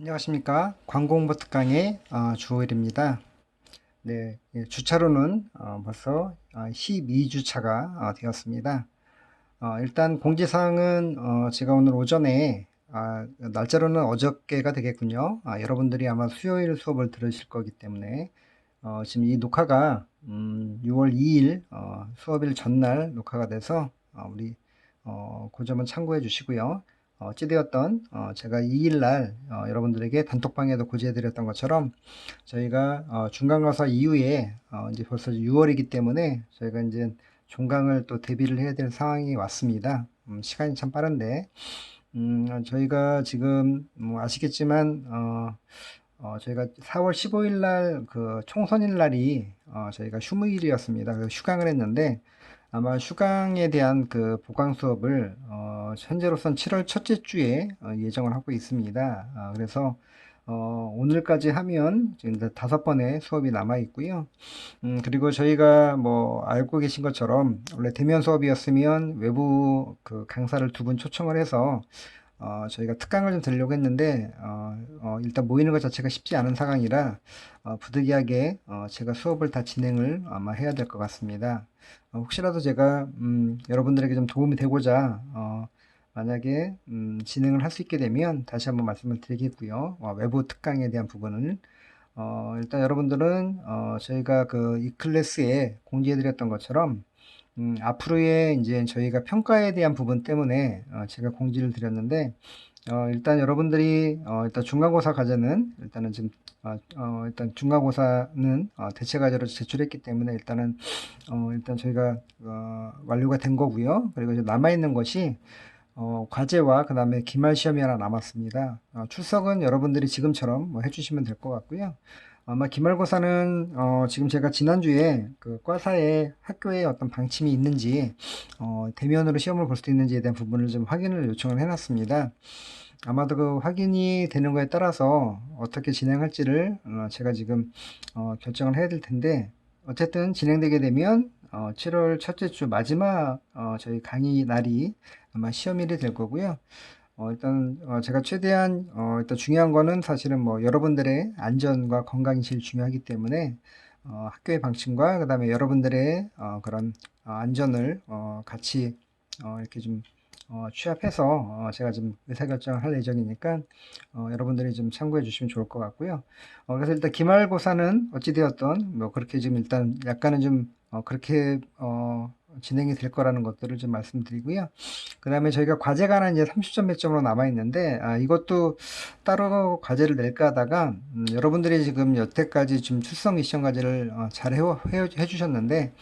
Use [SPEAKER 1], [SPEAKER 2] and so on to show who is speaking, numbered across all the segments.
[SPEAKER 1] 안녕하십니까. 광고홍보 특강의 주호일입니다. 네, 주차로는 벌써 12주차가 되었습니다. 일단 공지사항은 제가 오늘 오전에 날짜로는 어저께가 되겠군요. 여러분들이 아마 수요일 수업을 들으실 거기 때문에 지금 이 녹화가 6월 2일 수업일 전날 녹화가 돼서 우리 그 점은 참고해 주시고요. 어찌되었던 제가 2일날 여러분들에게 단톡방에도 고지해 드렸던 것처럼 저희가 중간고사 이후에 이제 벌써 6월이기 때문에 저희가 이제 종강을 또 대비를 해야 될 상황이 왔습니다. 시간이 참 빠른데 저희가 지금 뭐 아시겠지만 저희가 4월 15일 날 그 총선일 날이 저희가 휴무일이었습니다. 그래서 휴강을 했는데 아마 휴강에 대한 그 보강 수업을 현재로선 7월 첫째 주에 예정을 하고 있습니다. 그래서 오늘까지 하면 지금 5번의 수업이 남아 있고요. 그리고 저희가 뭐 알고 계신 것처럼 원래 대면 수업이었으면 외부 그 강사를 2분 초청을 해서 저희가 특강을 좀 드리려고 했는데 일단 모이는 것 자체가 쉽지 않은 상황이라 부득이하게 제가 수업을 다 진행을 아마 해야 될 것 같습니다. 혹시라도 제가 여러분들에게 좀 도움이 되고자 만약에 진행을 할 수 있게 되면 다시 한번 말씀을 드리겠고요. 외부 특강에 대한 부분을 일단 여러분들은 저희가 그 이 클래스에 공지해 드렸던 것처럼 앞으로의 이제 저희가 평가에 대한 부분 때문에 제가 공지를 드렸는데 일단 여러분들이 일단 중간고사 과제는 일단은 지금 일단 중간고사는 대체 과제로 제출했기 때문에 일단 저희가 완료가 된 거고요. 그리고 이제 남아 있는 것이 과제와 그 다음에 기말 시험이 하나 남았습니다. 출석은 여러분들이 지금처럼 뭐 해주시면 될 것 같고요. 아마 기말고사는 지금 제가 지난주에 그 과사에 학교에 어떤 방침이 있는지 대면으로 시험을 볼 수 있는지에 대한 부분을 좀 확인을 요청을 해놨습니다. 아마도 그 확인이 되는 거에 따라서 어떻게 진행할지를 제가 지금 결정을 해야 될 텐데 어쨌든 진행되게 되면 7월 첫째 주 마지막 저희 강의 날이 아마 시험일이 될 거고요. 일단 제가 최대한 일단 중요한 거는 사실은 뭐 여러분들의 안전과 건강이 제일 중요하기 때문에 학교의 방침과 그다음에 여러분들의 그런 안전을 같이 이렇게 좀 취합해서 제가 좀 의사결정을 할 예정이니까 여러분들이 좀 참고해 주시면 좋을 것 같고요. 그래서 일단 기말고사는 어찌되었던 뭐 그렇게 지금 일단 약간은 좀 그렇게 진행이 될 거라는 것들을 좀 말씀드리고요. 그 다음에 저희가 과제가 하나 이제 30점 배점으로 남아 있는데 이것도 따로 과제를 낼까 하다가 여러분들이 지금 여태까지 좀 출석 미션 과제를 잘 해주셨는데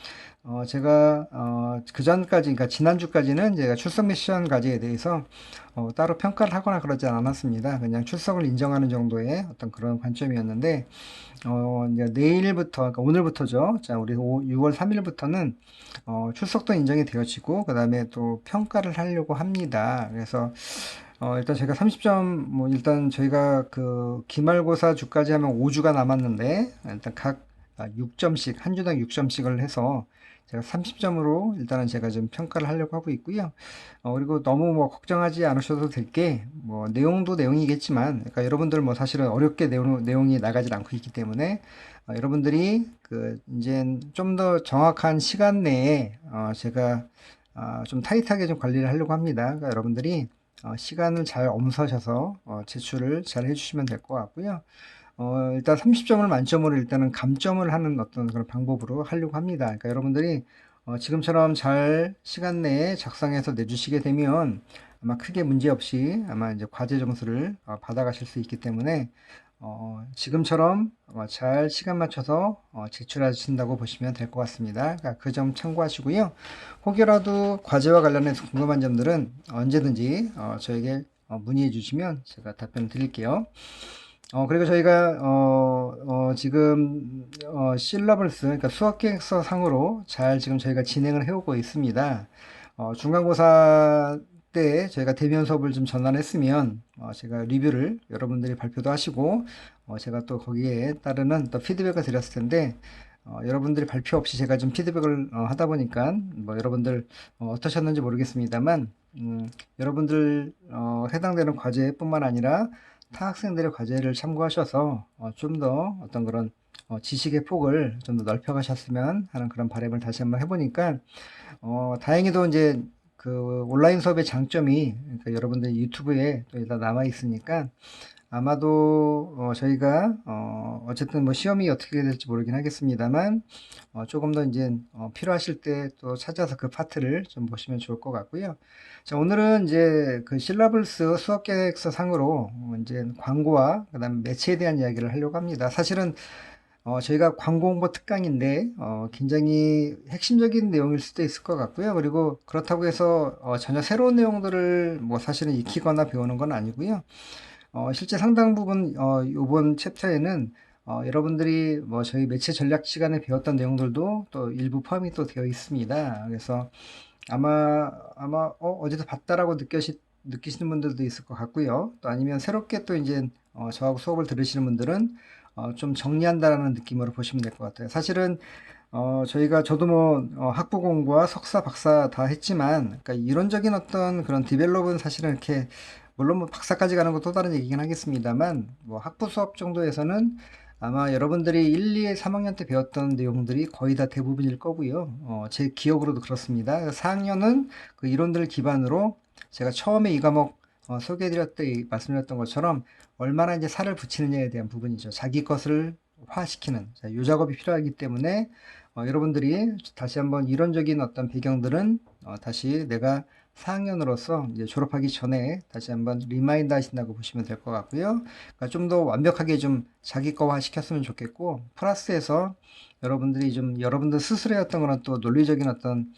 [SPEAKER 1] 제가 그 전까지 그러니까 지난주까지는 제가 출석 미션 과제에 대해서 따로 평가를 하거나 그러지 않았습니다. 그냥 출석을 인정하는 정도의 어떤 그런 관점이었는데 이제 내일부터, 그러니까 오늘부터죠. 자, 우리 6월 3일부터는 출석도 인정이 되어지고, 그 다음에 또 평가를 하려고 합니다. 그래서 일단 제가 30점, 뭐 일단 저희가 그 기말고사 주까지 하면 5주가 남았는데, 일단 각 6점씩, 한 주당 6점씩을 해서 제가 30점으로 일단은 제가 좀 평가를 하려고 하고 있고요. 그리고 너무 뭐 걱정하지 않으셔도 될 게, 뭐 내용도 내용이겠지만, 그러니까 여러분들 뭐 사실은 어렵게 내용이 나가질 않고 있기 때문에, 여러분들이 그 이제 좀 더 정확한 시간 내에 제가 좀 타이트하게 좀 관리를 하려고 합니다. 그러니까 여러분들이 시간을 잘 엄서셔서 제출을 잘 해주시면 될 것 같고요. 일단 30점을 만점으로 일단은 감점을 하는 어떤 그런 방법으로 하려고 합니다. 그러니까 여러분들이 지금처럼 잘 시간 내에 작성해서 내주시게 되면 아마 크게 문제 없이 아마 이제 과제 점수를 받아가실 수 있기 때문에 지금처럼 잘 시간 맞춰서 제출하신다고 보시면 될 것 같습니다. 그러니까 그 점 참고하시고요. 혹여라도 과제와 관련해서 궁금한 점들은 언제든지 저에게 문의해 주시면 제가 답변을 드릴게요. 그리고 저희가 지금 실러블스 그러니까 수학계획서 상으로 잘 지금 저희가 진행을 해오고 있습니다. 중간고사 때 저희가 대면 수업을 좀 전환했으면 제가 리뷰를 여러분들이 발표도 하시고 제가 또 거기에 따르는 또 피드백을 드렸을 텐데 여러분들이 발표 없이 제가 좀 피드백을 하다 보니까 뭐 여러분들 어떠셨는지 모르겠습니다만 여러분들 해당되는 과제뿐만 아니라 타 학생들의 과제를 참고하셔서 좀 더 어떤 그런 지식의 폭을 좀 더 넓혀 가셨으면 하는 그런 바람을 다시 한번 해보니까 다행히도 이제 그 온라인 수업의 장점이, 그러니까 여러분들 유튜브에 또 다 남아 있으니까 아마도 저희가 어쨌든 뭐 시험이 어떻게 될지 모르긴 하겠습니다만 조금 더 이제 필요하실 때 또 찾아서 그 파트를 좀 보시면 좋을 것 같고요. 자, 오늘은 이제 그 실라블스 수업 계획서 상으로 이제 광고와 그다음 매체에 대한 이야기를 하려고 합니다. 사실은 저희가 광고 홍보 특강인데 굉장히 핵심적인 내용일 수도 있을 것 같고요. 그리고 그렇다고 해서 전혀 새로운 내용들을 뭐 사실은 익히거나 배우는 건 아니고요. 실제 상당 부분 이번 챕터에는 여러분들이 뭐 저희 매체 전략 시간에 배웠던 내용들도 또 일부 포함이 또 되어 있습니다. 그래서 아마 어디서 봤다라고 느끼시는 분들도 있을 것 같고요. 또 아니면 새롭게 또 이제 저하고 수업을 들으시는 분들은 좀 정리한다라는 느낌으로 보시면 될 것 같아요. 사실은 저도 뭐 학부 공부와 석사, 박사 다 했지만, 그러니까 이론적인 어떤 그런 디벨롭은 사실은 이렇게 물론 뭐 박사까지 가는 것도 다른 얘기긴 하겠습니다만, 뭐 학부 수업 정도에서는 아마 여러분들이 1, 2, 3학년 때 배웠던 내용들이 거의 다 대부분일 거고요. 제 기억으로도 그렇습니다. 4학년은 그 이론들을 기반으로 제가 처음에 이 과목 소개해드렸던, 말씀드렸던 것처럼 얼마나 이제 살을 붙이느냐에 대한 부분이죠. 자기 것을 화시키는 이 작업이 필요하기 때문에 여러분들이 다시 한번 이론적인 어떤 배경들은 다시 내가 4학년으로서 이제 졸업하기 전에 다시 한번 리마인드 하신다고 보시면 될 것 같고요. 그러니까 좀 더 완벽하게 좀 자기 거화 시켰으면 좋겠고, 플러스해서 여러분들이 좀 여러분들 스스로의 어떤 그런 또 논리적인 어떤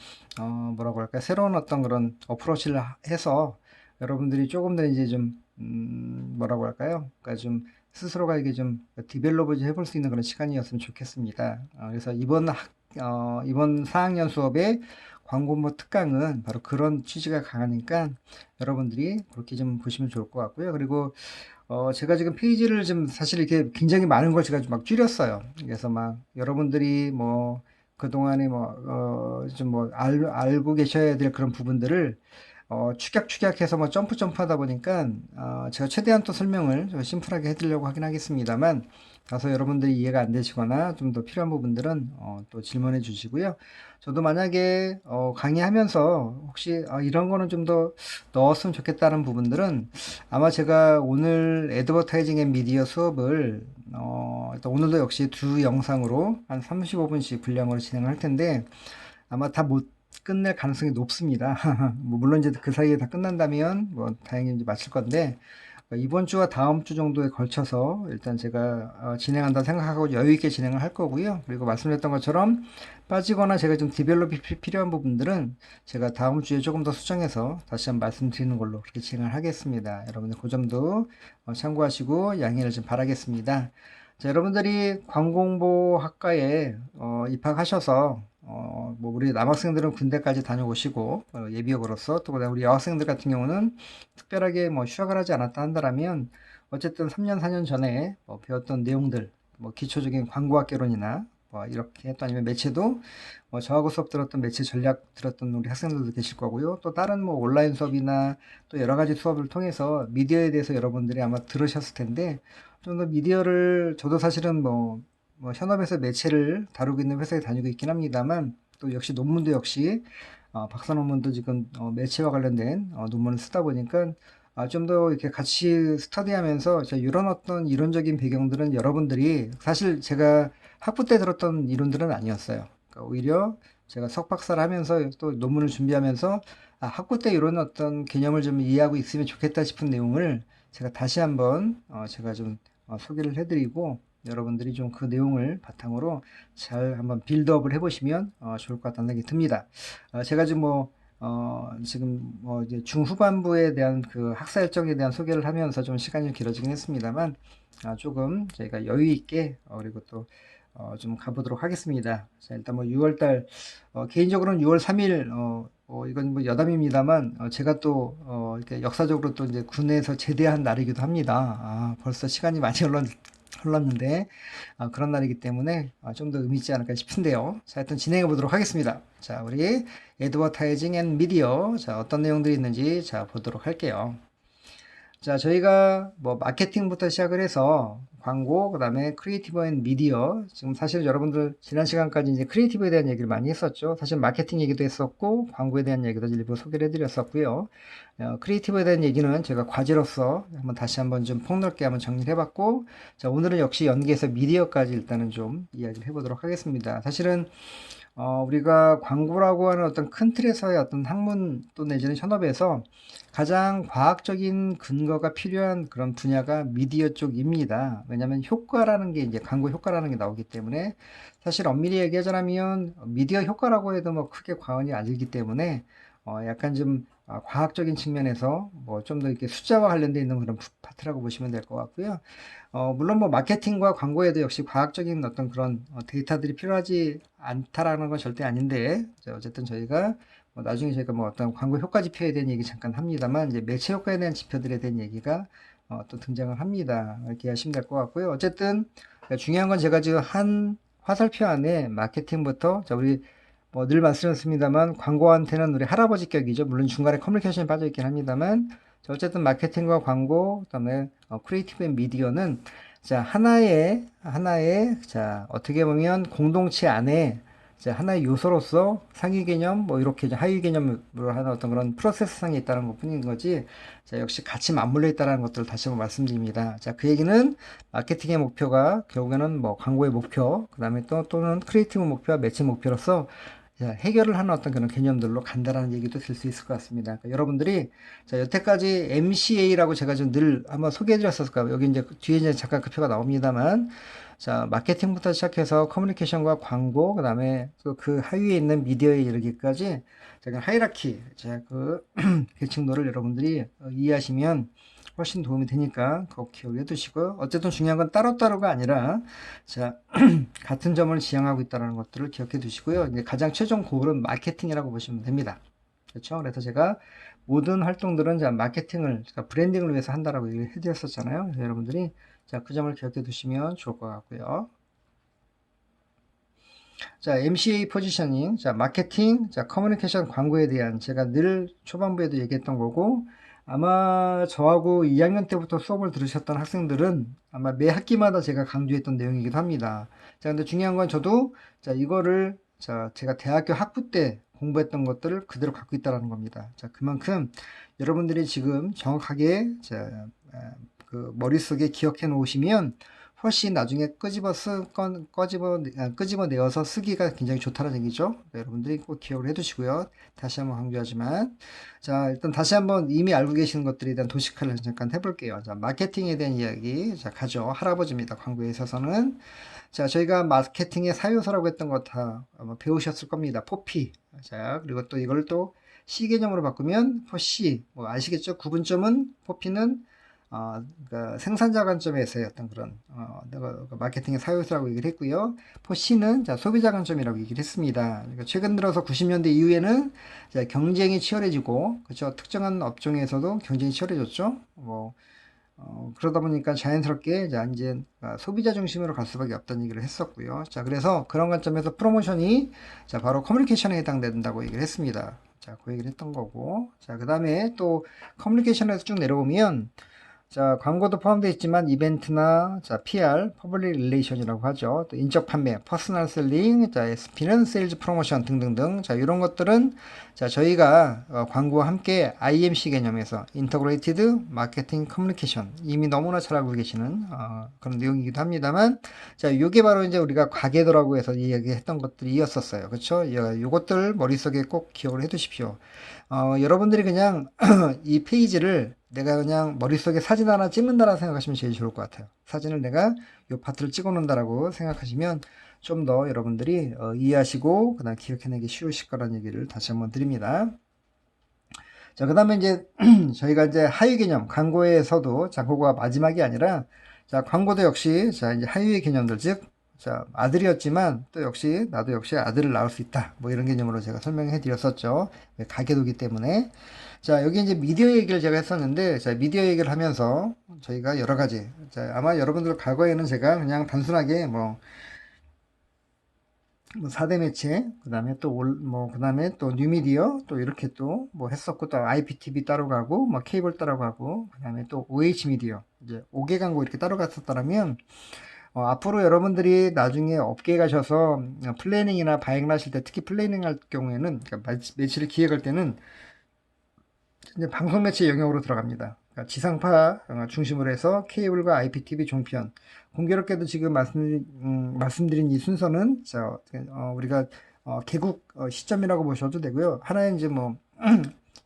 [SPEAKER 1] 뭐라고 할까요? 새로운 어떤 그런 어프로치를 해서 여러분들이 조금 더 이제 좀 뭐라고 할까요? 그러니까 좀 스스로가 이게 좀 디벨롭을 해볼 수 있는 그런 시간이었으면 좋겠습니다. 그래서 이번 4학년 수업의 광고모 특강은 바로 그런 취지가 강하니까 여러분들이 그렇게 좀 보시면 좋을 것 같고요. 그리고 제가 지금 페이지를 좀 사실 이렇게 굉장히 많은 걸 제가 좀 막 줄였어요. 그래서 막 여러분들이 뭐 그동안에 뭐 좀 뭐 알고 계셔야 될 그런 부분들을 축약해서 뭐 점프 하다 보니까 제가 최대한 또 설명을 좀 심플하게 해드리려고 하긴 하겠습니다만, 다소 여러분들이 이해가 안 되시거나 좀 더 필요한 부분들은 또 질문해 주시고요. 저도 만약에 강의하면서 혹시 이런 거는 좀 더 넣었으면 좋겠다는 부분들은 아마 제가 오늘 애드버타이징 앤 미디어 수업을 일단 오늘도 역시 두 영상으로 한 35분씩 분량으로 진행할 텐데 아마 다 못 끝낼 가능성이 높습니다. 뭐 물론 이제 그 사이에 다 끝난다면 뭐 다행히 이제 마칠 건데 이번 주와 다음 주 정도에 걸쳐서 일단 제가 진행한다 생각하고 여유 있게 진행을 할 거고요. 그리고 말씀드렸던 것처럼 빠지거나 제가 좀 디벨롭이 필요한 부분들은 제가 다음 주에 조금 더 수정해서 다시 한번 말씀드리는 걸로 그렇게 진행을 하겠습니다. 여러분들 그 점도 참고하시고 양해를 좀 바라겠습니다. 자, 여러분들이 광공보학과에 입학하셔서 뭐 우리 남학생들은 군대까지 다녀오시고 예비역으로서 또 우리 여학생들 같은 경우는 특별하게 뭐 휴학을 하지 않았다 한다면 어쨌든 3년 4년 전에 배웠던 내용들, 뭐 기초적인 광고학개론이나 뭐 이렇게 또 아니면 매체도 저하고 수업 들었던 매체 전략 들었던 우리 학생들도 계실 거고요. 또 다른 뭐 온라인 수업이나 또 여러 가지 수업을 통해서 미디어에 대해서 여러분들이 아마 들으셨을 텐데 좀 더 미디어를 저도 사실은 뭐 현업에서 매체를 다루고 있는 회사에 다니고 있긴 합니다만 또 역시 논문도 역시 박사 논문도 지금 매체와 관련된 논문을 쓰다 보니까 좀 더 이렇게 같이 스터디하면서 이런 어떤 이론적인 배경들은 여러분들이 사실 제가 학부 때 들었던 이론들은 아니었어요. 그러니까 오히려 제가 석박사를 하면서 또 논문을 준비하면서 학부 때 이런 어떤 개념을 좀 이해하고 있으면 좋겠다 싶은 내용을 제가 다시 한번 제가 좀 소개를 해드리고 여러분들이 좀 그 내용을 바탕으로 잘 한번 빌드업을 해보시면 좋을 것 같다는 생각이 듭니다. 제가 지금 이제 중후반부에 대한 그 학사 일정에 대한 소개를 하면서 좀 시간이 좀 길어지긴 했습니다만 조금 저희가 여유 있게 그리고 또 좀 가보도록 하겠습니다. 자, 일단 뭐 6월달 개인적으로는 6월 3일 이건 뭐 여담입니다만 제가 또 이렇게 역사적으로 또 이제 군에서 제대한 날이기도 합니다. 벌써 시간이 많이 흘렀는데 그런 날이기 때문에 좀 더 의미 있지 않을까 싶은데요. 자, 일단 진행해 보도록 하겠습니다. 자, 우리 애드버타이징 앤 미디어 자, 어떤 내용들이 있는지 자 보도록 할게요. 자, 저희가 뭐 마케팅부터 시작을 해서 광고, 그 다음에 크리에이티브 앤 미디어. 지금 사실 여러분들 지난 시간까지 이제 크리에이티브에 대한 얘기를 많이 했었죠. 사실 마케팅 얘기도 했었고, 광고에 대한 얘기도 일부 소개를 해드렸었고요. 크리에이티브에 대한 얘기는 제가 과제로서 다시 한번 좀 폭넓게 한번 정리를 해봤고, 자, 오늘은 역시 연계해서 미디어까지 일단은 좀 이야기를 해보도록 하겠습니다. 사실은 우리가 광고라고 하는 어떤 큰 틀에서의 어떤 학문 또 내지는 현업에서 가장 과학적인 근거가 필요한 그런 분야가 미디어 쪽입니다. 왜냐하면 효과라는 게 이제 광고 효과라는 게 나오기 때문에 사실 엄밀히 얘기하자면 미디어 효과라고 해도 뭐 크게 과언이 아니기 때문에 약간 좀 과학적인 측면에서 뭐 좀 더 이렇게 숫자와 관련되어 있는 그런 파트라고 보시면 될 것 같고요. 물론 뭐 마케팅과 광고에도 역시 과학적인 어떤 그런 데이터들이 필요하지 않다라는 건 절대 아닌데, 어쨌든 저희가 나중에 저희가 뭐 어떤 광고 효과 지표에 대한 얘기 잠깐 합니다만, 이제 매체 효과에 대한 지표들에 대한 얘기가 또 등장을 합니다. 이렇게 하시면 될 것 같고요. 어쨌든 중요한 건 제가 지금 한 화살표 안에 마케팅부터, 자, 우리 뭐 늘 말씀드렸습니다만 광고한테는 우리 할아버지 격이죠. 물론 중간에 커뮤니케이션이 빠져 있긴 합니다만, 자, 어쨌든 마케팅과 광고, 그다음에 크리에이티브 앤 미디어는 자, 하나의 자, 어떻게 보면 공동체 안에 자, 하나의 요소로서 상위 개념, 뭐 이렇게 하위 개념으로 하는 어떤 그런 프로세스상에 있다는 것 뿐인 거지. 자, 역시 같이 맞물려 있다는 것들을 다시 한번 말씀드립니다. 자, 그 얘기는 마케팅의 목표가 결국에는 뭐 광고의 목표, 그 다음에 또는 크리에이티브 목표와 매체 목표로서 자, 해결을 하는 어떤 그런 개념들로 간다라는 얘기도 들 수 있을 것 같습니다. 그러니까 여러분들이 자, 여태까지 MCA라고 제가 좀 늘 한번 소개해 드렸었을 거예요. 여기 이제 뒤에 이제 잠깐 그 표가 나옵니다만 자, 마케팅부터 시작해서 커뮤니케이션과 광고, 그다음에 그 하위에 있는 미디어에 이르기까지 제가 하이라키, 제가 그 계층도를 여러분들이 이해하시면 훨씬 도움이 되니까 꼭 기억해 두시고, 어쨌든 중요한 건 따로따로가 아니라 자, 같은 점을 지향하고 있다는 것들을 기억해 두시고요. 이제 가장 최종 고울은 마케팅이라고 보시면 됩니다. 그렇죠? 그래서 제가 모든 활동들은 자, 마케팅을, 그러니까 브랜딩을 위해서 한다라고 얘기를 해드렸었잖아요. 그래서 여러분들이 자, 그 점을 기억해 두시면 좋을 것 같고요. 자, MCA 포지셔닝, 자, 마케팅, 자, 커뮤니케이션 광고에 대한 제가 늘 초반부에도 얘기했던 거고, 아마 저하고 2학년 때부터 수업을 들으셨던 학생들은 아마 매 학기마다 제가 강조했던 내용이기도 합니다. 자, 근데 중요한 건 저도 자, 이거를 자, 제가 대학교 학부 때 공부했던 것들을 그대로 갖고 있다는 겁니다. 자, 그만큼 여러분들이 지금 정확하게 자, 그 머릿속에 기억해 놓으시면 훨씬 나중에 끄집어내어서 쓰기가 굉장히 좋다는 얘기죠. 여러분들이 꼭 기억을 해두시고요. 다시 한번 강조하지만, 자, 일단 다시 한번 이미 알고 계시는 것들에 대한 도식화를 잠깐 해볼게요. 자, 마케팅에 대한 이야기. 자, 가죠. 할아버지입니다. 광고에 있어서는. 자, 저희가 마케팅의 사요서라고 했던 거 다 아마 배우셨을 겁니다. 포피. 자, 그리고 또 이걸 또 C 개념으로 바꾸면 포시. 뭐 아시겠죠? 구분점은 포피는 그러니까 생산자 관점에서의 어떤 그런 마케팅의 사요소라고 얘기를 했고요. 포시는 자, 소비자 관점이라고 얘기를 했습니다. 그러니까 최근 들어서 90년대 이후에는 자, 경쟁이 치열해지고 그렇죠. 특정한 업종에서도 경쟁이 치열해졌죠. 뭐 그러다 보니까 자연스럽게 이제 소비자 중심으로 갈 수밖에 없다는 얘기를 했었고요. 자, 그래서 그런 관점에서 프로모션이 자, 바로 커뮤니케이션에 해당된다고 얘기를 했습니다. 자, 그 얘기를 했던 거고. 자, 그 다음에 또 커뮤니케이션에서 쭉 내려오면 자, 광고도 포함되어 있지만 이벤트나 자, PR, 퍼블릭 릴레이션이라고 하죠. 또 인적 판매, 퍼스널 셀링, 자, SP는 세일즈 프로모션 등등등. 자, 이런 것들은 자, 저희가 광고와 함께 IMC 개념에서 인터그레이티드 마케팅 커뮤니케이션 이미 너무나 잘 알고 계시는 그런 내용이기도 합니다만 자, 요게 바로 이제 우리가 가계도라고 해서 이야기했던 것들이었었어요. 그렇죠? 요것들 머릿속에 꼭 기억을 해 두십시오. 여러분들이 그냥 이 페이지를 내가 그냥 머릿속에 사진 하나 찍는다라고 생각하시면 제일 좋을 것 같아요. 사진을 내가 이 파트를 찍어 놓는다라고 생각하시면 좀 더 여러분들이 이해하시고 그다음 기억해내기 쉬우실 거라는 얘기를 다시 한번 드립니다. 자, 그 다음에 이제 저희가 이제 하위 개념 광고에서도 자, 그거가 마지막이 아니라 자, 광고도 역시 자, 이제 하위 개념들 즉 자, 아들이었지만 또 역시 나도 역시 아들을 낳을 수 있다. 뭐 이런 개념으로 제가 설명해 드렸었죠. 가계도기 때문에. 자, 여기 이제 미디어 얘기를 제가 했었는데, 자, 미디어 얘기를 하면서 저희가 여러 가지, 자, 아마 여러분들 과거에는 제가 그냥 단순하게 뭐, 뭐 4대 매체, 그다음에 또 그다음에 또 뉴미디어 또 이렇게 또 뭐 했었고, 또 IPTV 따로 가고 뭐 케이블 따로 가고, 그다음에 또 OH 미디어 이제 5개 광고 이렇게 따로 갔었다면, 앞으로 여러분들이 나중에 업계에 가셔서 플래닝이나 바잉을 하실 때, 특히 플래닝 할 경우에는, 그러니까 매치를 기획할 때는 이제 방송 매체 영역으로 들어갑니다. 그러니까 지상파 중심으로 해서 케이블과 IPTV 종편. 공교롭게도 지금 말씀드린 이 순서는 우리가 개국 시점이라고 보셔도 되고요. 하나의 이제 뭐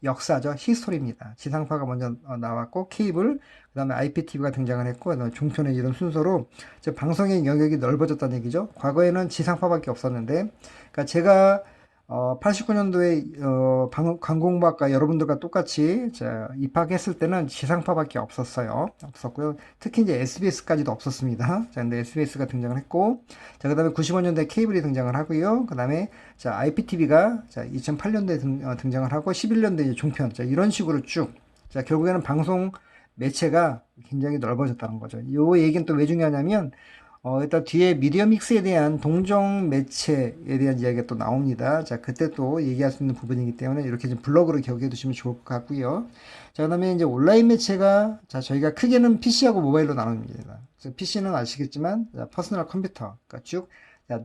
[SPEAKER 1] 역사죠. 히스토리입니다. 지상파가 먼저 나왔고, 케이블, 그다음에 IPTV가 등장을 했고, 그다음에 종편의 이런 순서로 이제 방송의 영역이 넓어졌다는 얘기죠. 과거에는 지상파밖에 없었는데, 그러니까 제가 89년도에 관공학과 여러분들과 똑같이 입학했을 때는 지상파밖에 없었고요. 특히 이제 SBS까지도 없었습니다. 자, 근데 SBS가 등장을 했고, 자, 그다음에 95년도에 케이블이 등장을 하고요. 그다음에 IPTV가 2008년도에 등장을 하고, 11년도에 이제 종편. 자, 이런 식으로 쭉. 자, 결국에는 방송 매체가 굉장히 넓어졌다는 거죠. 이 얘기는 또 왜 중요하냐면, 일단 뒤에 미디어 믹스에 대한 동종 매체에 대한 이야기가 또 나옵니다. 자, 그때 또 얘기할 수 있는 부분이기 때문에 이렇게 좀 블로그로 기억해 두시면 좋을 것 같고요. 자, 그다음에 이제 온라인 매체가, 자, 저희가 크게는 PC하고 모바일로 나눕니다. 그래서 PC는 아시겠지만, 퍼스널 컴퓨터, 그러니까 쭉,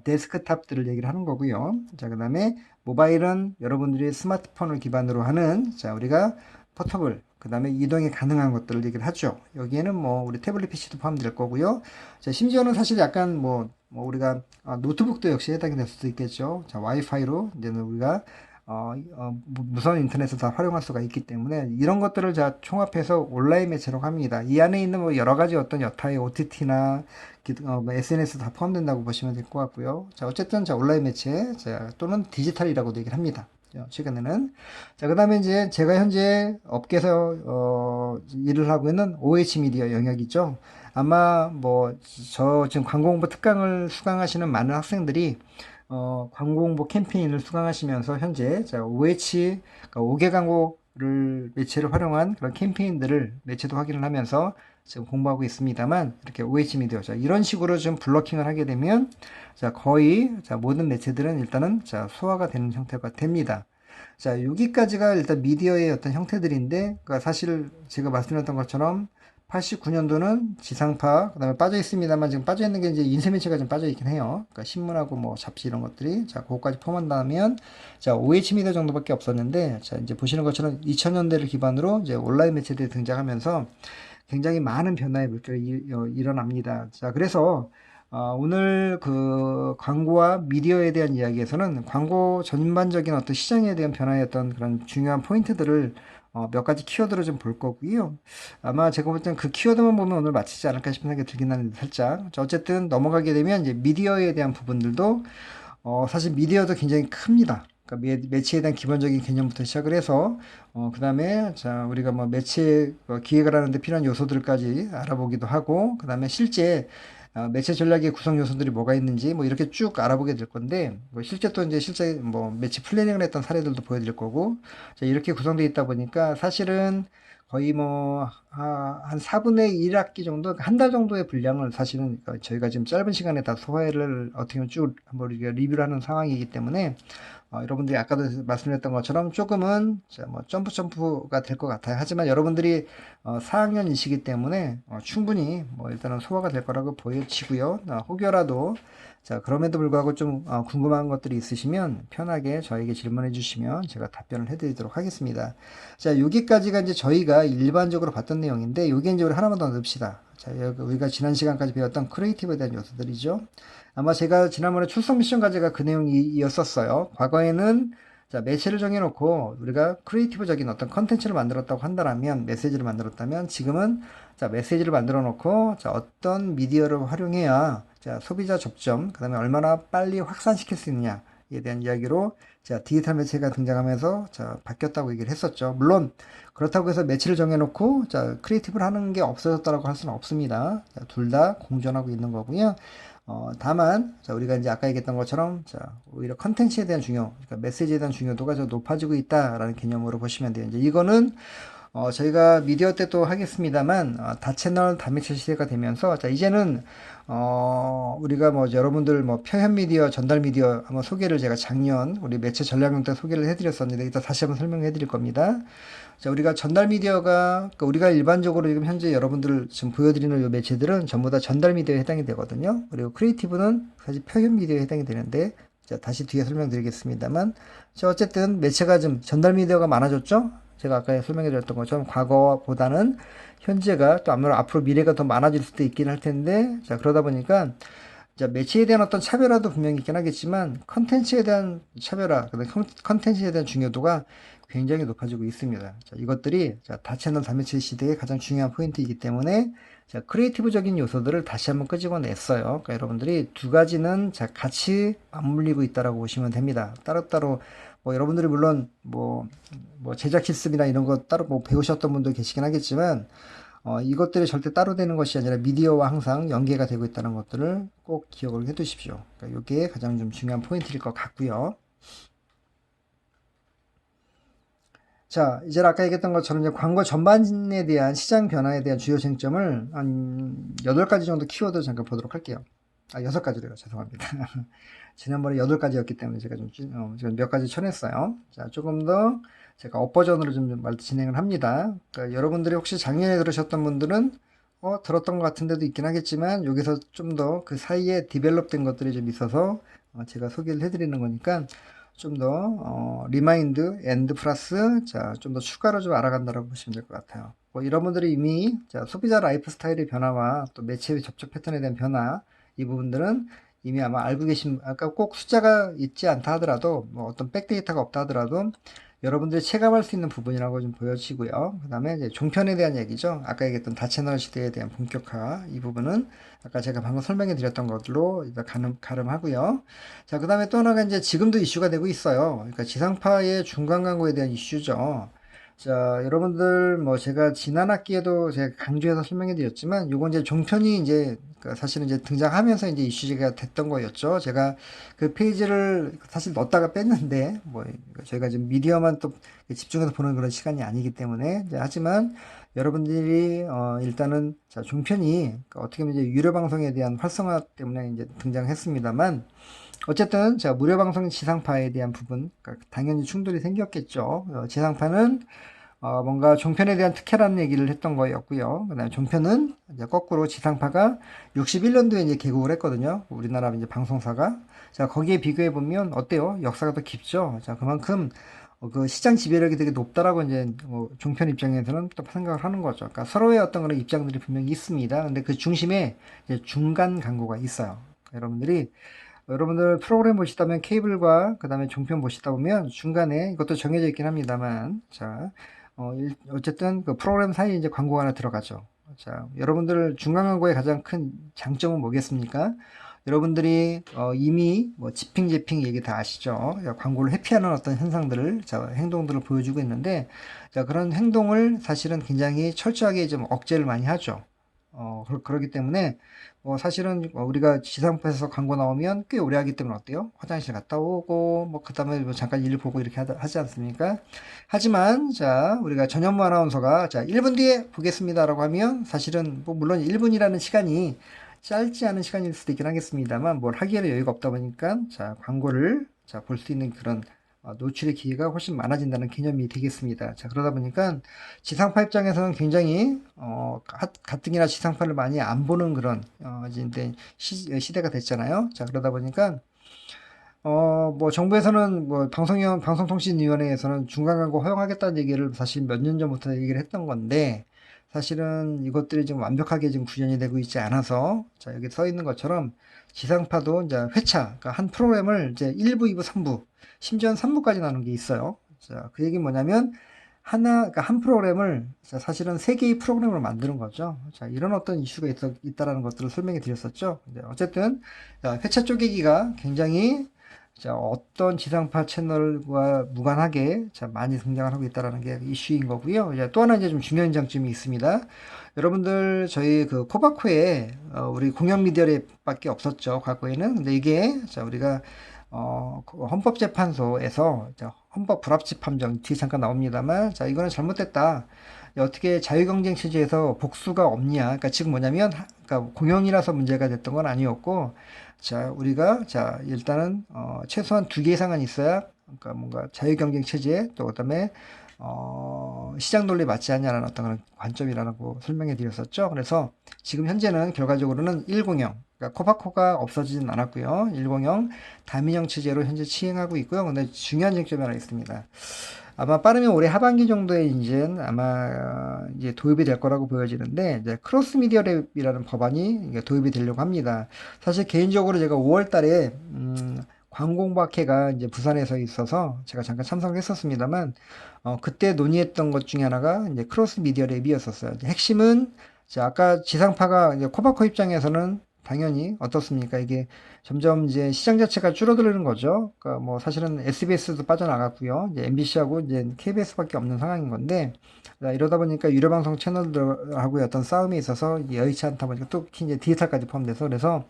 [SPEAKER 1] 데스크탑들을 얘기를 하는 거고요. 자, 그다음에 모바일은 여러분들이 스마트폰을 기반으로 하는, 우리가 포터블, 그 다음에 이동이 가능한 것들을 얘기를 하죠. 여기에는 뭐 우리 태블릿 PC도 포함될 거고요. 자, 심지어는 사실 약간 우리가 노트북도 역시 해당이 될 수도 있겠죠. 자, 와이파이로 이제는 우리가 무선 인터넷을 다 활용할 수가 있기 때문에 이런 것들을 자 총합해서 온라인 매체라고 합니다. 이 안에 있는 뭐 여러 가지 어떤 여타의 OTT나 SNS 다 포함된다고 보시면 될 것 같고요. 자, 어쨌든 온라인 매체 또는 디지털이라고도 얘기를 합니다. 최근에는. 자, 그 다음에 이제 제가 현재 업계에서 일을 하고 있는 OH 미디어 영역이죠. 아마 저 지금 광고홍보 특강을 수강하시는 많은 학생들이 광고홍보 캠페인을 수강하시면서 현재 OH, 그러니까 5개 광고를 매체를 활용한 그런 캠페인들을 매체도 확인을 하면서 지금 공부하고 있습니다만, 이렇게 OH 미디어, 이런 식으로 좀 블로킹을 하게 되면, 거의, 모든 매체들은 일단은, 소화가 되는 형태가 됩니다. 자, 여기까지가 일단 미디어의 어떤 형태들인데, 그러니까 사실 제가 말씀드렸던 것처럼, 89년도는 지상파, 그 다음에 빠져 있습니다만, 지금 빠져 있는 게 이제 인쇄매체가 좀 빠져 있긴 해요. 그러니까 신문하고 뭐 잡지 이런 것들이. 자, 그거까지 포함한다면, OH 미디어 정도밖에 없었는데, 자, 이제 보시는 것처럼 2000년대를 기반으로 이제 온라인 매체들이 등장하면서, 굉장히 많은 변화의 물결이 일어납니다. 자, 그래서 오늘 그 광고와 미디어에 대한 이야기에서는 광고 전반적인 어떤 시장에 대한 변화의 어떤 그런 중요한 포인트들을 몇 가지 키워드로 좀 볼 거고요. 아마 제가 볼 땐 그 키워드만 보면 오늘 마치지 않을까 싶은 생각이 들긴 하는데 살짝. 자, 어쨌든 넘어가게 되면 이제 미디어에 대한 부분들도 사실 미디어도 굉장히 큽니다. 그러니까 매체에 대한 기본적인 개념부터 시작을 해서 그 다음에 우리가 뭐 매체 기획을 하는데 필요한 요소들까지 알아보기도 하고, 그 다음에 실제 매체 전략의 구성 요소들이 뭐가 있는지 뭐 이렇게 쭉 알아보게 될 건데, 뭐 실제 또 이제 실제 뭐 매체 플래닝을 했던 사례들도 보여드릴 거고, 이렇게 구성되어 있다 보니까 사실은 거의 한 4분의 1학기 정도, 한 달 정도의 분량을 사실은 저희가 지금 짧은 시간에 다 소화를 어떻게 보면 쭉 한번 우리가 리뷰를 하는 상황이기 때문에, 여러분들이 아까도 말씀드렸던 것처럼 조금은 점프가 될 것 같아요. 하지만 여러분들이 4학년이시기 때문에 충분히 일단은 소화가 될 거라고 보여지고요. 혹여라도 그럼에도 불구하고 좀 궁금한 것들이 있으시면 편하게 저에게 질문해 주시면 제가 답변을 해드리도록 하겠습니다. 자, 여기까지가 이제 저희가 일반적으로 봤던 내용인데, 요게 이제 우리 하나만 더 넣읍시다. 자, 우리가 지난 시간까지 배웠던 크리에이티브에 대한 요소들이죠. 아마 제가 지난번에 출석 미션 과제가 그 내용이었었어요. 과거에는 매체를 정해놓고 우리가 크리에이티브적인 어떤 컨텐츠를 만들었다고 한다면, 메시지를 만들었다면, 지금은 메시지를 만들어 놓고 어떤 미디어를 활용해야 소비자 접점, 그 다음에 얼마나 빨리 확산시킬 수 있느냐에 대한 이야기로 디지털 매체가 등장하면서 바뀌었다고 얘기를 했었죠. 물론 그렇다고 해서 매체를 정해놓고 크리에이티브를 하는 게 없어졌다고 할 수는 없습니다. 둘 다 공존하고 있는 거고요. 다만 우리가 이제 아까 얘기했던 것처럼 오히려 컨텐츠에 대한 중요, 그러니까 메시지에 대한 중요도가 좀 높아지고 있다라는 개념으로 보시면 돼요. 이제 이거는 저희가 미디어 때도 하겠습니다만, 다채널 다매체 시대가 되면서, 자, 이제는, 우리가 뭐, 여러분들 뭐, 표현 미디어, 전달 미디어 한번 소개를 제가 작년, 우리 매체 전략용 때 소개를 해드렸었는데, 이따 다시 한번 설명해 드릴 겁니다. 자, 우리가 전달 미디어가, 그러니까 우리가 일반적으로 지금 현재 여러분들 지금 보여드리는 요 매체들은 전부 다 전달 미디어에 해당이 되거든요. 그리고 크리에이티브는 사실 표현 미디어에 해당이 되는데, 자, 다시 뒤에 설명드리겠습니다만, 자, 어쨌든 매체가 좀 전달 미디어가 많아졌죠? 제가 아까 설명해 드렸던 것처럼 과거보다는 현재가 또 아무래도 앞으로 미래가 더 많아질 수도 있긴 할 텐데, 자, 그러다 보니까 자, 매체에 대한 어떤 차별화도 분명히 있긴 하겠지만 컨텐츠에 대한 차별화, 컨텐츠에 대한 중요도가 굉장히 높아지고 있습니다. 자, 이것들이 자, 다채널 다매체 시대의 가장 중요한 포인트이기 때문에 자, 크리에이티브적인 요소들을 다시 한번 끄집어냈어요. 그러니까 여러분들이 두 가지는 자, 같이 맞물리고 있다라고 보시면 됩니다. 따로따로 뭐 여러분들이 물론 뭐 제작 실습이나 이런 거 따로 뭐 배우셨던 분도 계시긴 하겠지만 이것들이 절대 따로 되는 것이 아니라 미디어와 항상 연계가 되고 있다는 것들을 꼭 기억을 해 두십시오. 그러니까 이게 가장 좀 중요한 포인트일 것 같고요. 자, 이제 아까 얘기했던 것처럼 이제 광고 전반에 대한 시장 변화에 대한 주요 쟁점을 한 8가지 정도 키워드 잠깐 보도록 할게요. 6가지래요. 죄송합니다. 지난번에 8가지였기 때문에 제가 지금 몇 가지 쳐냈어요. 자, 조금 더 제가 업버전으로 좀 진행을 합니다. 그러니까 여러분들이 혹시 작년에 들으셨던 분들은 들었던 것 같은 데도 있긴 하겠지만 여기서 좀 더 그 사이에 디벨롭된 것들이 좀 있어서 제가 소개를 해드리는 거니까 좀 더 리마인드, 엔드 플러스 자, 좀 더 추가로 좀 알아간다고 보시면 될 것 같아요. 뭐 이런 분들이 이미 자, 소비자 라이프 스타일의 변화와 또 매체의 접촉 패턴에 대한 변화 이 부분들은 이미 아마 알고 계신 아까 꼭 숫자가 있지 않다 하더라도 뭐 어떤 백데이터가 없다 하더라도 여러분들이 체감할 수 있는 부분이라고 좀 보여지고요. 그 다음에 이제 종편에 대한 얘기죠. 아까 얘기했던 다채널 시대에 대한 본격화 이 부분은 아까 제가 방금 설명해 드렸던 것들로 일단 가름하고요. 자, 그 다음에 또 하나가 이제 지금도 이슈가 되고 있어요. 그러니까 지상파의 중간 광고에 대한 이슈죠. 자, 여러분들 뭐 제가 지난 학기에도 제가 강조해서 설명해 드렸지만 요건 이제 종편이 이제 그러니까 사실은 이제 등장하면서 이제 이슈가 됐던 거였죠. 제가 그 페이지를 사실 넣었다가 뺐는데 뭐 저희가 지금 미디어만 또 집중해서 보는 그런 시간이 아니기 때문에 하지만 여러분들이 일단은 자, 종편이 그러니까 어떻게 보면 이제 유료 방송에 대한 활성화 때문에 이제 등장했습니다만 어쨌든 자, 무료 방송 지상파에 대한 부분 그러니까 당연히 충돌이 생겼겠죠. 지상파는 뭔가 종편에 대한 특혜라는 얘기를 했던 거였고요. 그 다음에 종편은 이제 거꾸로 지상파가 61년도에 이제 개국을 했거든요. 우리나라 이제 방송사가. 자, 거기에 비교해 보면 어때요? 역사가 더 깊죠. 자, 그만큼 그 시장 지배력이 되게 높다라고 이제 종편 입장에서는 또 생각을 하는 거죠. 그러니까 서로의 어떤 그런 입장들이 분명히 있습니다. 근데 그 중심에 이제 중간 광고가 있어요. 여러분들이 여러분들 프로그램 보시다면 케이블과 그 다음에 종편 보시다 보면 중간에 이것도 정해져 있긴 합니다만 자 어쨌든 그 프로그램 사이에 이제 광고가 하나 들어가죠. 자, 여러분들 중간 광고의 가장 큰 장점은 뭐겠습니까? 여러분들이 이미 뭐 지핑 제핑 얘기 다 아시죠? 자, 광고를 회피하는 어떤 현상들을 자, 행동들을 보여주고 있는데 자, 그런 행동을 사실은 굉장히 철저하게 좀 억제를 많이 하죠. 그렇기 때문에 뭐 사실은 우리가 지상파에서 광고 나오면 꽤 오래 하기 때문에 어때요? 화장실 갔다 오고 뭐 그다음에 뭐 잠깐 일 보고 이렇게 하지 않습니까? 하지만 자 우리가 전현무 아나운서가 자 1분 뒤에 보겠습니다라고 하면 사실은 뭐 물론 1분이라는 시간이 짧지 않은 시간일 수도 있긴 하겠습니다만 뭘 하기에는 여유가 없다 보니까 자 광고를 자 볼 수 있는 그런 노출의 기회가 훨씬 많아진다는 개념이 되겠습니다. 자, 그러다 보니까 지상파 입장에서는 굉장히, 가뜩이나 지상파를 많이 안 보는 그런, 이제 시대가 됐잖아요. 자, 그러다 보니까, 뭐 정부에서는 뭐 방송통신위원회에서는 중간 광고 허용하겠다는 얘기를 사실 몇 년 전부터 얘기를 했던 건데, 사실은 이것들이 지금 완벽하게 지금 구현이 되고 있지 않아서, 자, 여기 써 있는 것처럼 지상파도 이제 회차, 그러니까 한 프로그램을 이제 1부, 2부, 3부, 심지어는 3부까지 나누는 게 있어요. 자, 그 얘기는 뭐냐면, 그러니까 한 프로그램을 사실은 3개의 프로그램으로 만드는 거죠. 자, 이런 어떤 이슈가 있다라는 것들을 설명해 드렸었죠. 어쨌든, 회차 쪼개기가 굉장히 자, 어떤 지상파 채널과 무관하게 자, 많이 등장을 하고 있다는 게 이슈인 거고요. 이제 또 하나 이제 좀 중요한 장점이 있습니다. 여러분들 저희 그 코바코에 우리 공영 미디어밖에 없었죠. 과거에는. 근데 이게 자, 우리가 그 헌법재판소에서 헌법 불합치 판정 뒤에 잠깐 나옵니다만, 자, 이거는 잘못됐다. 어떻게 자유경쟁 체제에서 복수가 없냐. 그러니까 지금 뭐냐면, 그러니까 공영이라서 문제가 됐던 건 아니었고, 자, 우리가, 자, 일단은, 최소한 두 개 이상은 있어야, 그러니까 뭔가 자유경쟁 체제, 또 그다음에, 시장 논리 맞지 않냐라는 어떤 그런 관점이라고 설명해 드렸었죠. 그래서 지금 현재는 결과적으로는 1공영, 그러니까 코바코가 없어지진 않았고요. 1공영 다민영 체제로 현재 시행하고 있고요. 근데 중요한 쟁점이 하나 있습니다. 아마 빠르면 올해 하반기 정도에 이제 아마 이제 도입이 될 거라고 보여지는데, 이제 크로스 미디어 랩이라는 법안이 이게 도입이 되려고 합니다. 사실 개인적으로 제가 5월 달에 광공박회가 이제 부산에서 있어서 제가 잠깐 참석을 했었습니다만, 그때 논의했던 것 중에 하나가 이제 크로스 미디어 랩이었었어요. 이제 핵심은, 자, 아까 지상파가 이제 코바코 입장에서는 당연히 어떻습니까? 이게 점점 이제 시장 자체가 줄어드는 거죠. 그러니까 뭐 사실은 SBS도 빠져나갔고요. 이제 MBC하고 이제 KBS밖에 없는 상황인 건데, 자, 이러다 보니까 유료 방송 채널들하고의 어떤 싸움에 있어서 여의치 않다 보니까 또 특히 이제 디지털까지 포함돼서, 그래서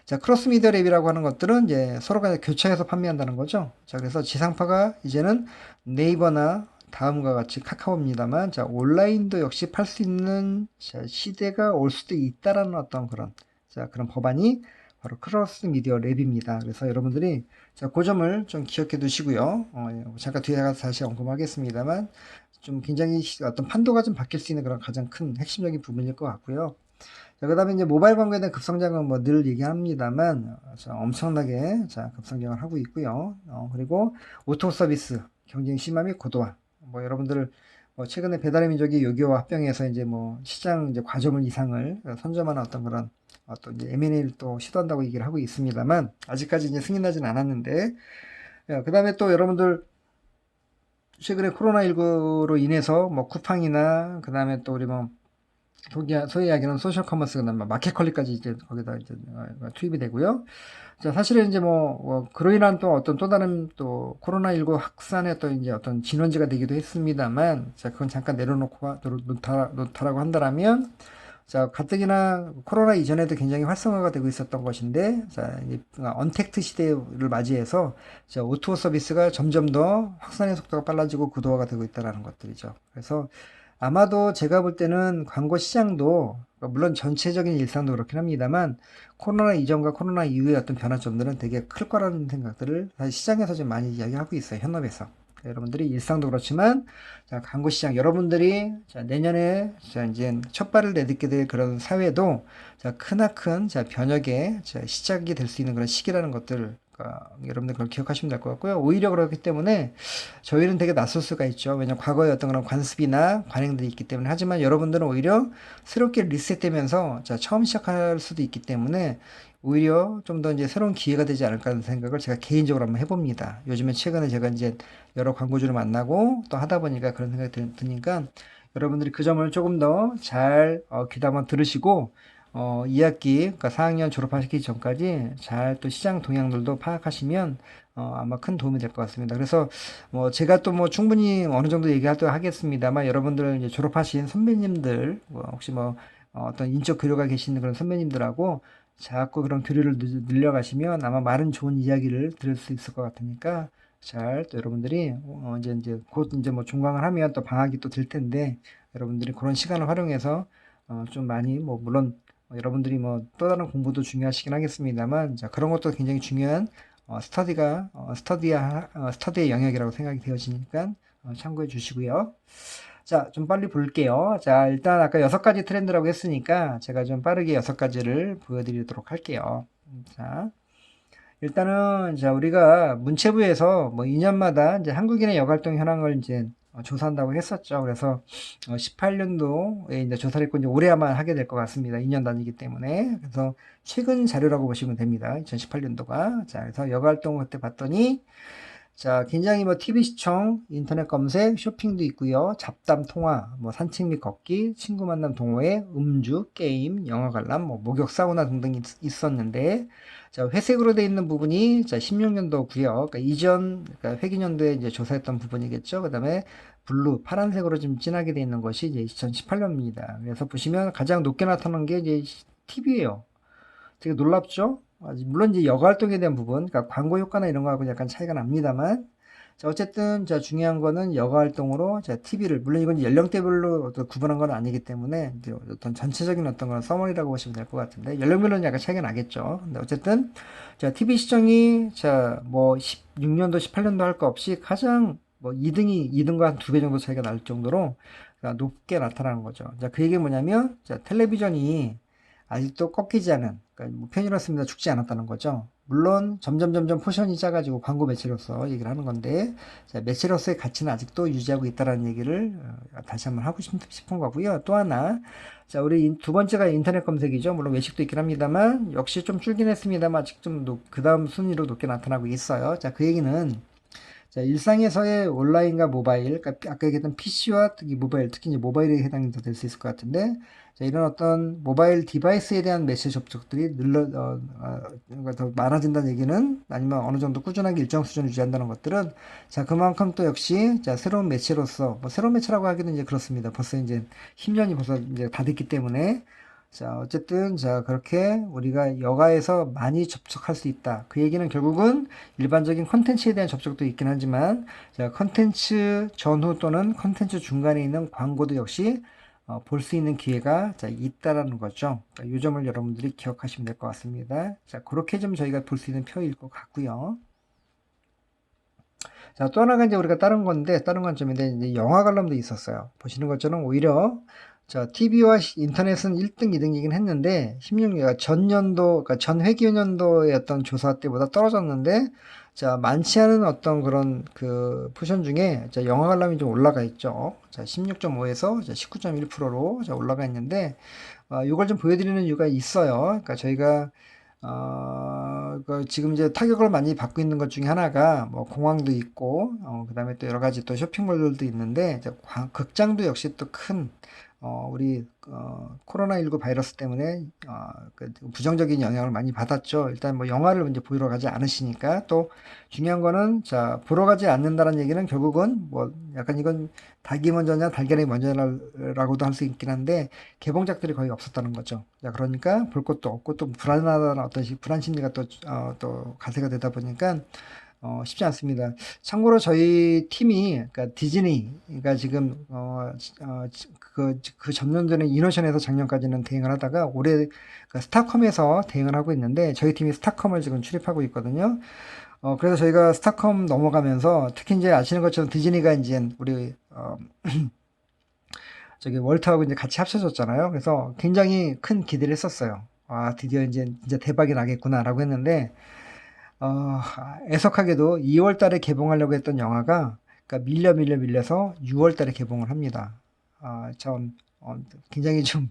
[SPEAKER 1] 자, 크로스 미디어 랩이라고 하는 것들은 이제 서로가 교차해서 판매한다는 거죠. 자, 그래서 지상파가 이제는 네이버나 다음과 같이 카카오입니다만, 자, 온라인도 역시 팔 수 있는, 자, 시대가 올 수도 있다라는 어떤 그런, 자, 그런 법안이 바로 크로스 미디어 랩입니다. 그래서 여러분들이, 자, 그 점을 좀 기억해 두시고요. 잠깐 뒤에 가서 다시 언급하겠습니다만, 좀 굉장히 어떤 판도가 좀 바뀔 수 있는 그런 가장 큰 핵심적인 부분일 것 같고요. 자, 그다음에 이제 모바일 광고에 대한 급성장은 뭐 늘 얘기합니다만, 자, 엄청나게, 자, 급성장을 하고 있고요. 그리고 오토 서비스 경쟁 심화 및 고도화. 뭐 여러분들 뭐 최근에 배달의 민족이 요기요와 합병해서 이제 뭐 시장 이제 과점을 이상을 선점하는 어떤 그런 또 이제 M&A를 또 시도한다고 얘기를 하고 있습니다만, 아직까지 이제 승인나진 않았는데, 그다음에 또 여러분들 최근에 코로나19로 인해서 뭐 쿠팡이나 그다음에 또 우리 뭐 소위 이야기하는 소셜 커머스, 그다음에 마켓컬리까지 이제 거기다 이제 투입이 되고요. 자, 사실은 이제 그로 인한 또 어떤 또 다른 또 코로나19 확산의 또 이제 어떤 진원지가 되기도 했습니다만, 자, 그건 잠깐 내려놓고 놓다라고 한다라면, 자, 가뜩이나 코로나 이전에도 굉장히 활성화가 되고 있었던 것인데, 자, 이 언택트 시대를 맞이해서, 자, O2O 서비스가 점점 더 확산의 속도가 빨라지고 구도화가 되고 있다는 것들이죠. 그래서 아마도 제가 볼 때는 광고 시장도, 물론 전체적인 일상도 그렇긴 합니다만, 코로나 이전과 코로나 이후의 어떤 변화점들은 되게 클 거라는 생각들을 사실 시장에서 좀 많이 이야기하고 있어요. 현업에서. 여러분들이 일상도 그렇지만, 자, 광고 시장, 여러분들이, 자, 내년에, 자, 이제 첫 발을 내딛게 될 그런 사회도, 자, 크나큰, 자, 변혁의, 자, 시작이 될 수 있는 그런 시기라는 것들, 여러분들 그걸 기억하시면 될 것 같고요. 오히려 그렇기 때문에 저희는 되게 낯설 수가 있죠. 왜냐면 과거에 어떤 그런 관습이나 관행들이 있기 때문에. 하지만 여러분들은 오히려 새롭게 리셋되면서, 자, 처음 시작할 수도 있기 때문에 오히려 좀 더 이제 새로운 기회가 되지 않을까 하는 생각을 제가 개인적으로 한번 해봅니다. 요즘에 최근에 제가 이제 여러 광고주를 만나고 또 하다 보니까 그런 생각이 드니까, 여러분들이 그 점을 조금 더 잘 귀담아 들으시고, 2학기, 그러니까 4학년 졸업하시기 전까지 잘 또 시장 동향들도 파악하시면 아마 큰 도움이 될 것 같습니다. 그래서 뭐 제가 또 뭐 충분히 어느 정도 얘기하도록 하겠습니다만, 여러분들 이제 졸업하신 선배님들, 혹시 뭐 어떤 인적 교류가 계시는 그런 선배님들하고 자꾸 그런 교류를 늘려가시면 아마 많은 좋은 이야기를 들을 수 있을 것 같으니까, 잘 또 여러분들이 이제 곧 이제 뭐 종강을 하면 또 방학이 또 될 텐데, 여러분들이 그런 시간을 활용해서 좀 많이 뭐 물론 여러분들이 뭐 또 다른 공부도 중요하시긴 하겠습니다만, 자, 그런 것도 굉장히 중요한 스터디의 영역이라고 생각이 되어지니까 참고해 주시고요. 자, 좀 빨리 볼게요. 자, 일단 아까 6가지 트렌드라고 했으니까 제가 좀 빠르게 6가지를 보여드리도록 할게요. 자, 일단은, 자, 우리가 문체부에서 뭐 2년마다 이제 한국인의 여갈동 현황을 이제 조사한다고 했었죠. 그래서 18년도에 이제 조사를 했고, 이제 올해야만 하게 될 것 같습니다. 2년 단위이기 때문에. 그래서 최근 자료라고 보시면 됩니다. 2018년도가. 자, 그래서 여갈동 그때 봤더니, 자, 굉장히 뭐 TV 시청, 인터넷 검색, 쇼핑도 있고요. 잡담 통화, 뭐 산책 및 걷기, 친구 만남 동호회, 음주, 게임, 영화 관람, 뭐 목욕 사우나 등등 있었는데, 자, 회색으로 되어 있는 부분이 자, 16년도고요. 그러니까 이전, 그러니까 회기년도에 이제 조사했던 부분이겠죠. 그다음에 블루, 파란색으로 좀 진하게 되어 있는 것이 이제 2018년입니다. 그래서 보시면 가장 높게 나타나는 게 이제 TV예요. 되게 놀랍죠? 물론 이제 여가 활동에 대한 부분, 그러니까 광고 효과나 이런 거하고 약간 차이가 납니다만, 자, 어쨌든, 자, 중요한 거는 여가 활동으로, 자, TV를, 물론 이건 연령대별로 어떤 구분한 건 아니기 때문에, 이제 어떤 전체적인 어떤 건 서머리라고 보시면 될 것 같은데, 연령별로는 약간 차이가 나겠죠. 근데 어쨌든, 자, TV 시청이, 자, 뭐, 16년도, 18년도 할 거 없이 가장, 뭐, 2등과 한 2배 정도 차이가 날 정도로, 자, 높게 나타나는 거죠. 자, 그 얘기 뭐냐면, 자, 텔레비전이 아직도 꺾이지 않은, 그러니까 뭐 편의로 씁니다. 죽지 않았다는 거죠. 물론 점점 포션이 작아지고 광고 매체로서 얘기를 하는 건데, 자, 매체로서의 가치는 아직도 유지하고 있다는 얘기를 다시 한번 하고 싶은 거고요. 또 하나, 자, 우리 두 번째가 인터넷 검색이죠. 물론 외식도 있긴 합니다만 역시 좀 줄긴 했습니다만 아직 좀 그 다음 순위로 높게 나타나고 있어요. 자, 그 얘기는, 자, 일상에서의 온라인과 모바일, 그러니까 아까 얘기했던 PC와 특히 모바일, 특히 이제 모바일에 해당이 더 될 수 있을 것 같은데, 자, 이런 어떤 모바일 디바이스에 대한 메시지 접촉들이 그러니까 더 많아진다는 얘기는, 아니면 어느 정도 꾸준하게 일정 수준을 유지한다는 것들은, 자, 그만큼 또 역시, 자, 새로운 매체로서, 뭐, 새로운 매체라고 하기는 이제 그렇습니다. 벌써 이제 10년이 벌써 이제 다 됐기 때문에, 자, 어쨌든, 자, 그렇게 우리가 여가에서 많이 접촉할 수 있다. 그 얘기는 결국은 일반적인 컨텐츠에 대한 접촉도 있긴 하지만, 자, 컨텐츠 전후 또는 컨텐츠 중간에 있는 광고도 역시 볼 수 있는 기회가, 자, 있다라는 거죠. 이 점을 여러분들이 기억하시면 될 것 같습니다. 자, 그렇게 좀 저희가 볼 수 있는 표일 것 같고요. 자, 또 하나가 이제 우리가 다른 건데, 다른 관점인데, 이제 영화 관람도 있었어요. 보시는 것처럼 오히려, 자, TV와 인터넷은 1등, 2등이긴 했는데, 16년, 전년도, 그러니까 전 회기년도의 어떤 조사 때보다 떨어졌는데, 자, 많지 않은 어떤 그런 그 포션 중에, 자, 영화 관람이 좀 올라가 있죠. 자, 16.5에서 19.1%로 올라가 있는데, 이걸 좀 보여드리는 이유가 있어요. 그러니까 저희가 그 지금 이제 타격을 많이 받고 있는 것 중에 하나가 뭐 공항도 있고, 그다음에 또 여러 가지 또 쇼핑몰들도 있는데, 이제 극장도 역시 또 큰, 우리, 코로나19 바이러스 때문에, 그 부정적인 영향을 많이 받았죠. 일단 뭐 영화를 이제 보러 가지 않으시니까. 또 중요한 거는, 자, 보러 가지 않는다는 얘기는 결국은 뭐 약간 이건 닭이 먼저냐 달걀이 먼저냐라고도 할 수 있긴 한데, 개봉작들이 거의 없었다는 거죠. 자, 그러니까 볼 것도 없고 또 불안하다는 어떤 불안 심리가 또 가세가 되다 보니까 쉽지 않습니다. 참고로 저희 팀이, 그러니까 디즈니가 지금 그 전년전에 이노션에서 작년까지는 대행을 하다가 올해 그 스타컴에서 대행을 하고 있는데, 저희 팀이 스타컴을 지금 출입하고 있거든요. 그래서 저희가 스타컴 넘어가면서 특히 이제 아시는 것처럼 디즈니가 이제 우리 저기 월트하고 이제 같이 합쳐졌잖아요. 그래서 굉장히 큰 기대를 했었어요. 아, 드디어 이제 진짜 대박이 나겠구나라고 했는데, 어, 애석하게도 2월 달에 개봉하려고 했던 영화가, 그러니까 밀려서 6월 달에 개봉을 합니다. 참, 굉장히 좀,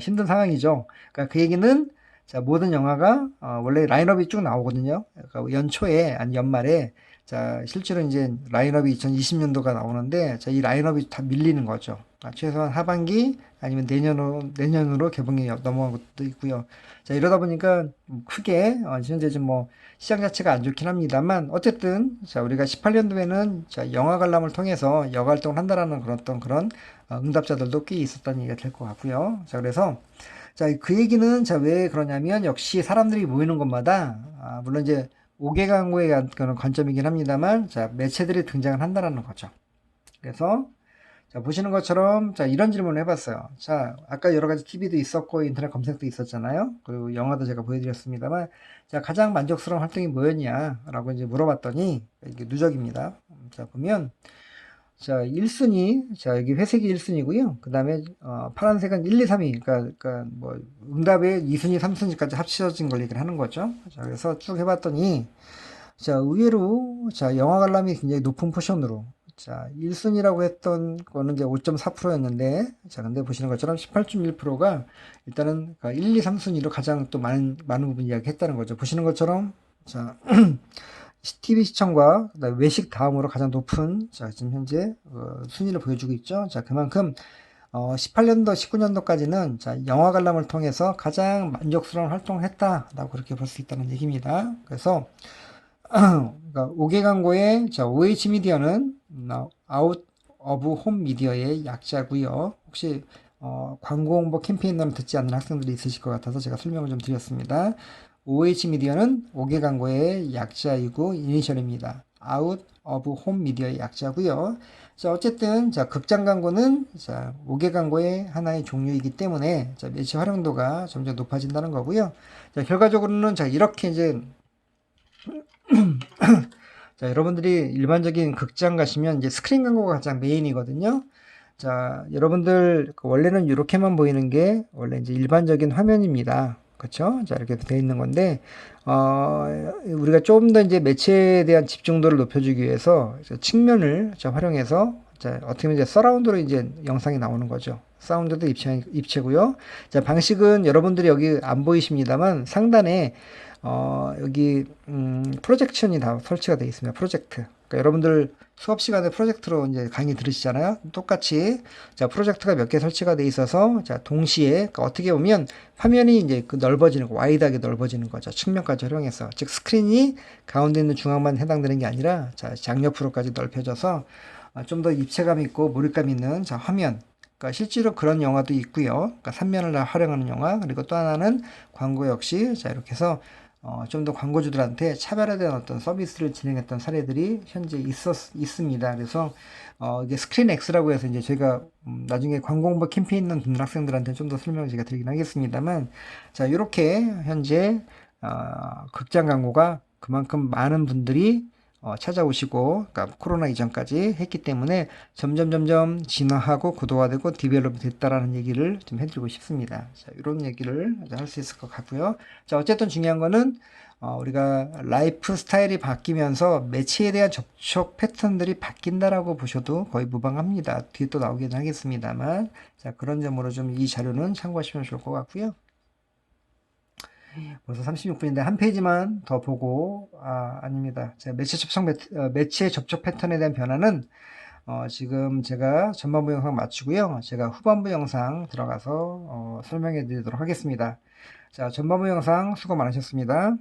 [SPEAKER 1] 힘든 상황이죠. 그러니까 그 얘기는, 자, 모든 영화가, 원래 라인업이 쭉 나오거든요. 그러니까 연초에, 아니, 연말에, 자, 실제로 이제 라인업이 2020년도가 나오는데, 자, 이 라인업이 다 밀리는 거죠. 최소한 하반기, 아니면 내년으로 개봉이 넘어간 것도 있고요. 자, 이러다 보니까 크게, 현재 좀 뭐, 시장 자체가 안 좋긴 합니다만, 어쨌든, 자, 우리가 18년도에는, 자, 영화 관람을 통해서 여가 활동을 한다라는 그런 응답자들도 꽤 있었다는 얘기가 될 것 같고요. 자, 그래서, 자, 그 얘기는, 자, 왜 그러냐면, 역시 사람들이 모이는 곳마다, 물론 이제, 5개 광고의 그런 관점이긴 합니다만, 자, 매체들이 등장을 한다라는 거죠. 그래서, 자, 보시는 것처럼, 자, 이런 질문을 해봤어요. 자, 아까 여러 가지 TV도 있었고, 인터넷 검색도 있었잖아요. 그리고 영화도 제가 보여드렸습니다만, 자, 가장 만족스러운 활동이 뭐였냐? 라고 이제 물어봤더니, 이게 누적입니다. 자, 보면, 자, 1순위, 자, 여기 회색이 1순위고요. 그 다음에, 파란색은 1, 2, 3위. 그러니까 뭐, 응답의 2순위, 3순위까지 합쳐진 걸 얘기를 하는 거죠. 자, 그래서 쭉 해봤더니, 자, 의외로, 자, 영화 관람이 굉장히 높은 포션으로, 자, 1순위라고 했던 거는 이제 5.4%였는데, 자, 근데 보시는 것처럼 18.1%가 일단은 1, 2, 3순위로 가장 또 많은 부분 이야기했다는 거죠. 보시는 것처럼, 자, TV 시청과 그다음에 외식 다음으로 가장 높은, 자, 지금 현재 순위를 보여주고 있죠. 자, 그만큼 18년도, 19년도까지는, 자, 영화 관람을 통해서 가장 만족스러운 활동을 했다라고 그렇게 볼 수 있다는 얘기입니다. 그래서 그러니까 5개 광고의, 자, OH 미디어는 아웃 오브 홈 미디어의 약자고요. 혹시 광고 홍보 캠페인을 듣지 않는 학생들이 있으실 것 같아서 제가 설명을 좀 드렸습니다. OH 미디어는 5개 광고의 약자이고 이니셜입니다. Out of Home 미디어의 약자고요. 자, 어쨌든 자, 극장 광고는 자, 5개 광고의 하나의 종류이기 때문에 자, 매체 활용도가 점점 높아진다는 거고요. 자, 결과적으로는 자, 이렇게 이제 자, 여러분들이 일반적인 극장 가시면 이제 스크린 광고가 가장 메인이거든요. 자, 여러분들 원래는 이렇게만 보이는 게 원래 이제 일반적인 화면입니다. 그렇죠? 자, 이렇게 돼 있는 건데 우리가 조금 더 이제 매체에 대한 집중도를 높여주기 위해서 측면을 자, 활용해서 자, 어떻게 보면 이제 서라운드로 이제 영상이 나오는 거죠. 사운드도 입체고요. 자, 방식은 여러분들이 여기 안 보이십니다만 상단에 여기 프로젝션이 다 설치가 되어 있습니다. 프로젝트. 그러니까 여러분들 수업 시간에 프로젝트로 이제 강의 들으시잖아요. 똑같이 자 프로젝트가 몇 개 설치가 돼 있어서 자 동시에 그러니까 어떻게 보면 화면이 이제 그 넓어지는 거, 와이드하게 넓어지는 거죠. 측면까지 활용해서 즉 스크린이 가운데 있는 중앙만 해당되는 게 아니라 자 양옆으로까지 넓혀져서 좀 더 입체감 있고 몰입감 있는 자 화면. 그러니까 실제로 그런 영화도 있고요. 그러니까 3면을 활용하는 영화 그리고 또 하나는 광고 역시 자 이렇게 해서 좀 더 광고주들한테 차별화된 어떤 서비스를 진행했던 사례들이 현재 있습니다. 그래서, 이게 스크린 X라고 해서 이제 저희가, 나중에 광고 홍보 캠페인 있는 분들 학생들한테 좀 더 설명을 제가 드리긴 하겠습니다만, 자, 이렇게 현재, 극장 광고가 그만큼 많은 분들이 찾아오시고, 그러니까 코로나 이전까지 했기 때문에 점점 진화하고 고도화되고 디벨롭이 됐다라는 얘기를 좀 해드리고 싶습니다. 자, 이런 얘기를 할 수 있을 것 같고요. 자, 어쨌든 중요한 거는 우리가 라이프 스타일이 바뀌면서 매체에 대한 접촉 패턴들이 바뀐다라고 보셔도 거의 무방합니다. 뒤에 또 나오긴 하겠습니다만, 자, 그런 점으로 좀 이 자료는 참고하시면 좋을 것 같고요. 벌써 36분인데 한 페이지만 더 보고 아닙니다. 제가 매체 접촉 패턴에 대한 변화는 지금 제가 전반부 영상 마치고요. 제가 후반부 영상 들어가서 설명해 드리도록 하겠습니다. 자, 전반부 영상 수고 많으셨습니다.